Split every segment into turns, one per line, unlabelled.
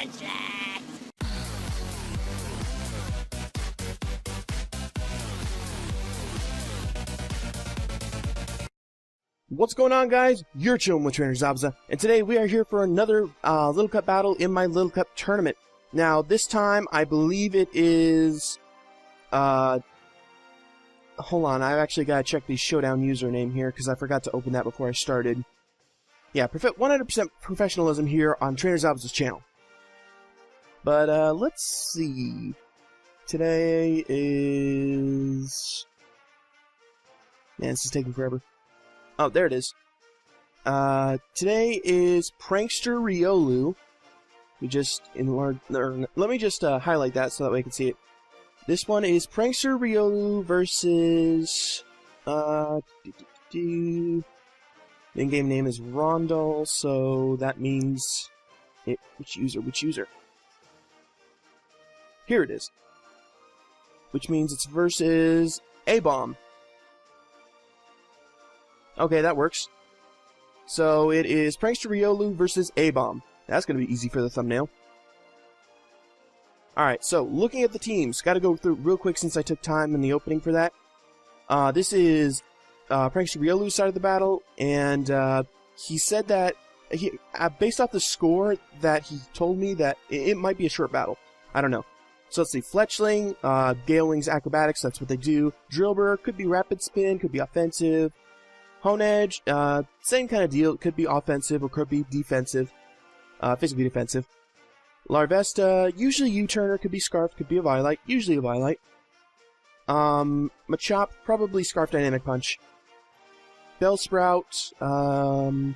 Useless!
What's going on, guys? You're chilling with Trainer Zabza, and today we are here for another Little Cup battle in my Little Cup tournament. Now, this time, I believe it is... hold on, I've actually got to check the Showdown username here, because I forgot to open that before I started. Yeah, 100% professionalism here on Trainer Zabza's channel. But, let's see... Today is... Man, this is taking forever. Oh, there it is. Today is PranksterRiolu. We just enlarge. Let me just highlight that so that way I can see it. This one is PranksterRiolu versus. The in-game name is Rondel, so that means which user? Here it is. Which means it's versus Abom. Okay, that works. So it is PranksterRiolu versus Abom. That's going to be easy for the thumbnail. Alright, so looking at the teams, got to go through real quick since I took time in the opening for that. This is PranksterRiolu's side of the battle, and he said that, based off the score, that he told me that it might be a short battle. I don't know. So let's see, Fletchling, Gale Wings Acrobatics, that's what they do. Drillbur, could be Rapid Spin, could be offensive. Honedge, same kind of deal. It could be offensive or could be defensive. Physically defensive. Larvesta, usually U-turner, could be Scarf, could be a Violite, usually a Violite. Machop, probably Scarf Dynamic Punch. Bellsprout, I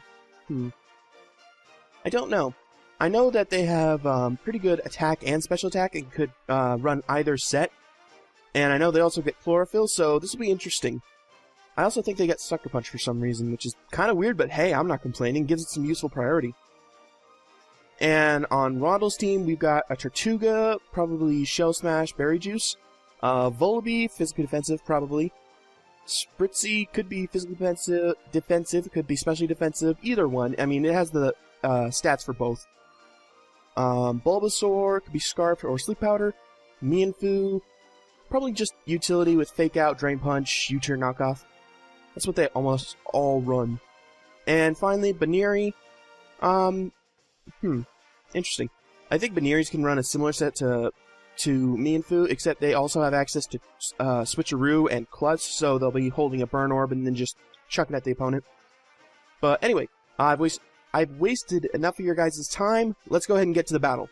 don't know. I know that they have pretty good attack and special attack and could run either set. And I know they also get Chlorophyll, so this will be interesting. I also think they get Sucker Punch for some reason, which is kind of weird, but hey, I'm not complaining. Gives it some useful priority. And on Rondel's team, we've got a Tortuga, probably Shell Smash, Berry Juice. Volibee, physically defensive, probably. Spritzy could be physically defensive, could be specially defensive, either one. I mean, it has the stats for both. Bulbasaur, could be Scarf or Sleep Powder. Mienfoo, probably just utility with Fake Out, Drain Punch, U-turn knockoff. That's what they almost all run. And finally, Baneri. Interesting. I think Baneris can run a similar set to Mienfoo, except they also have access to Switcheroo and Klutz, so they'll be holding a Burn Orb and then just chucking at the opponent. But anyway, I've wasted enough of your guys' time. Let's go ahead and get to the battle.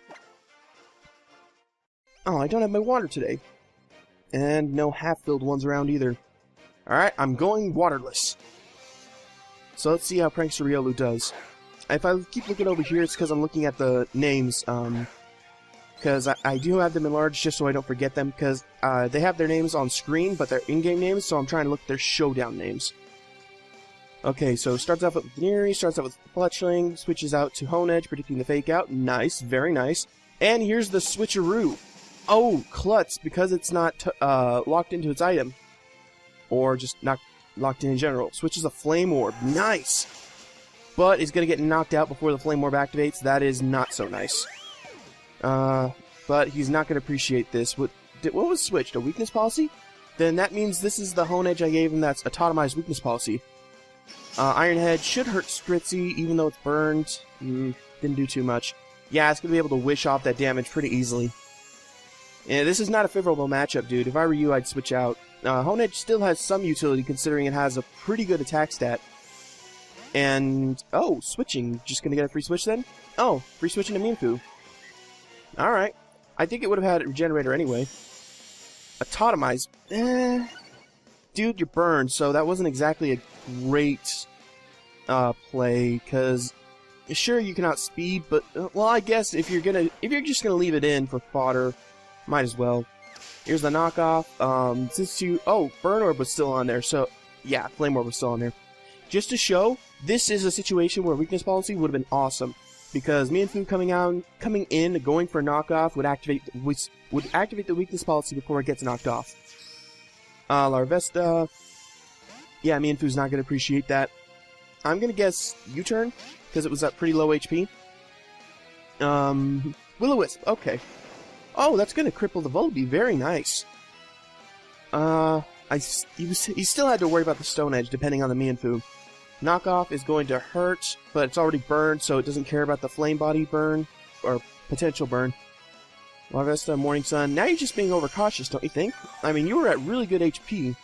Oh, I don't have my water today. And no half-filled ones around either. Alright, I'm going waterless. So let's see how PranksterRiolu does. If I keep looking over here, it's because I'm looking at the names, because I do have them enlarged just so I don't forget them, because they have their names on screen, but they're in-game names, so I'm trying to look at their showdown names. Okay, so starts off with Baneri, starts out with Fletchling, switches out to Honedge, predicting the Fake Out. Nice, very nice. And here's the Switcheroo. Oh, Klutz, because it's not locked into its item. Or just not locked in general. Switches a Flame Orb. Nice! But it's going to get knocked out before the Flame Orb activates. That is not so nice. But he's not going to appreciate this. What was switched? A Weakness Policy? Then that means this is the Honedge I gave him that's a Totemized Weakness Policy. Iron Head should hurt Spritzy, even though it's burned. Didn't do too much. Yeah, it's going to be able to wish off that damage pretty easily. Yeah, this is not a favorable matchup, dude. If I were you, I'd switch out. Honedge still has some utility, considering it has a pretty good attack stat. And, oh, switching. Just gonna get a free switch then? Oh, free switching to Mienfoo. Alright. I think it would have had a Regenerator anyway. A Totemize. Dude, you're burned, so that wasn't exactly a great play, because sure, you can outspeed, but, well, I guess if you're just gonna leave it in for fodder, might as well. Here's the knockoff. Burn Orb was still on there, so, yeah, Flame Orb was still on there. Just to show, this is a situation where Weakness Policy would have been awesome, because Mienfoo coming in, going for a knockoff would activate the Weakness Policy before it gets knocked off. Larvesta, yeah, Mienfoo's not going to appreciate that. I'm going to guess U-turn, because it was at pretty low HP. Will-O-Wisp, okay. Oh, that's going to cripple the Volibee. Very nice. He still had to worry about the Stone Edge, depending on the Mienfoo. Knockoff is going to hurt, but it's already burned, so it doesn't care about the Flame Body burn, or potential burn. Larvesta, Morning Sun. Now you're just being overcautious, don't you think? I mean, you were at really good HP.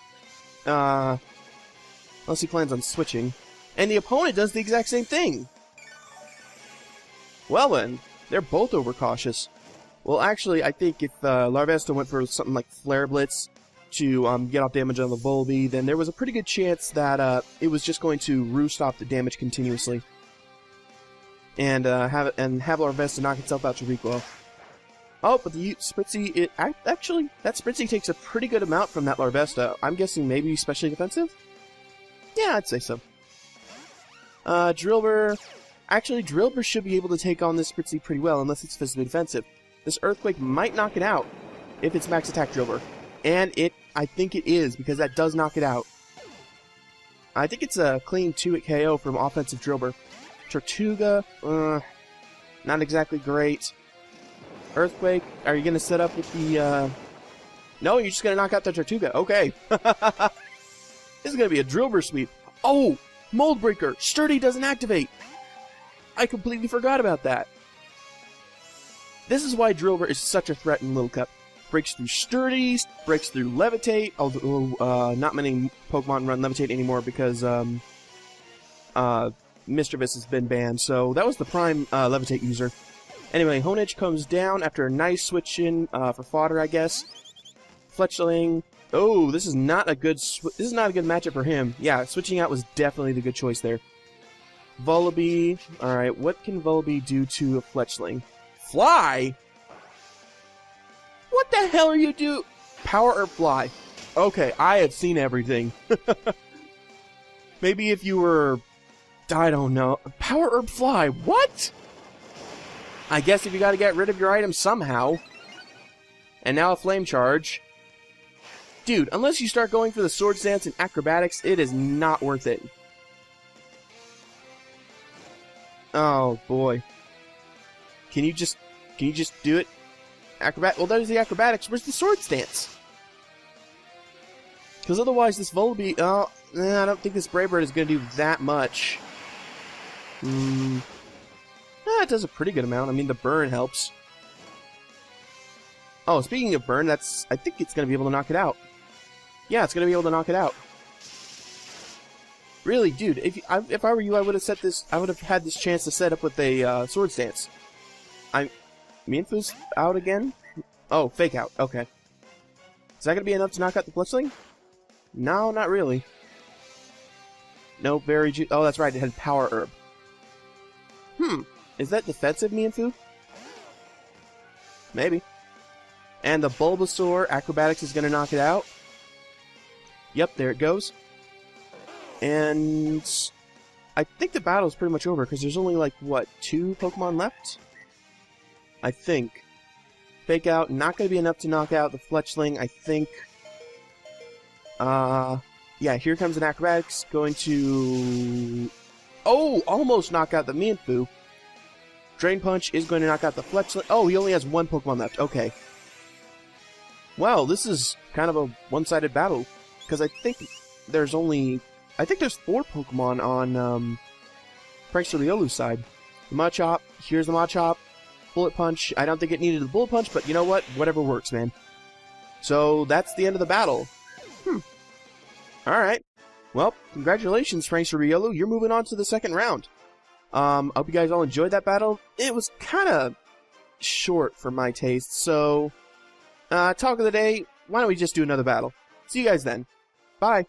Unless he plans on switching. And the opponent does the exact same thing! Well then, they're both overcautious. Well, actually, I think if Larvesta went for something like Flare Blitz to get off damage on the Volibee, then there was a pretty good chance that it was just going to roost off the damage continuously. And have Larvesta knock itself out to recoil. Oh, but the Spritzy, actually, that Spritzy takes a pretty good amount from that Larvesta. I'm guessing maybe specially defensive? Yeah, I'd say so. Drillbur. Actually, Drillbur should be able to take on this Spritzy pretty well, unless it's physically defensive. This Earthquake might knock it out, if it's max attack Drillbur. And I think it is, because that does knock it out. I think it's a clean 2-hit KO from offensive Drillbur. Tortuga, not exactly great. Earthquake, are you going to set up with the, No, you're just going to knock out the Tortuga. Okay. This is going to be a Drillbur sweep. Oh! Mold Breaker! Sturdy doesn't activate! I completely forgot about that. This is why Drillbur is such a threat in Little Cup. Breaks through Sturdy, breaks through Levitate, although not many Pokemon run Levitate anymore because Mischievous has been banned, so that was the prime Levitate user. Anyway, Honedge comes down after a nice switch in for fodder, I guess. Fletchling. Oh, this is not a good matchup for him. Yeah, switching out was definitely the good choice there. Volibee. All right, what can Volibee do to a Fletchling? Fly. What the hell are you do? Power Herb Fly. Okay, I have seen everything. Maybe if you were, I don't know, Power Herb Fly. What? I guess if you got to get rid of your item somehow. And now a Flame Charge. Dude, unless you start going for the Swords Dance and Acrobatics, it is not worth it. Oh boy. Can you just do it? Well, there's the Acrobatics. Where's the Swords Dance? Because otherwise this Volibee, I don't think this Brave Bird is going to do that much. It does a pretty good amount. I mean, the burn helps. Oh, speaking of burn, I think it's going to be able to knock it out. Yeah, it's going to be able to knock it out. Really, dude, if I were you, I would have had this chance to set up with a Swords Dance. Mienfoo's out again? Oh, Fake Out. Okay. Is that going to be enough to knock out the Fletchling? No, not really. No, oh, that's right, it had Power Herb. Is that defensive, Mienfoo? Maybe. And the Bulbasaur, Acrobatics is going to knock it out. Yep, there it goes. And I think the battle's pretty much over, because there's only, like, what, 2 Pokemon left? I think. Fake Out, not going to be enough to knock out the Fletchling, I think. Yeah, here comes an Acrobatics, going to... Oh, almost knock out the Mienfoo. Drain Punch is going to knock out the Fletchling. Oh, he only has 1 Pokemon left, okay. Well, this is kind of a one-sided battle, because I think there's 4 Pokemon on PranksterRiolu's side. The Machop, here's the Machop. Bullet Punch, I don't think it needed the Bullet Punch, but you know what? Whatever works, man. So, that's the end of the battle. Alright. Well, congratulations, PranksterRiolu. You're moving on to the second round. I hope you guys all enjoyed that battle. It was kind of short for my taste, so... talk of the day, why don't we just do another battle? See you guys then. Bye.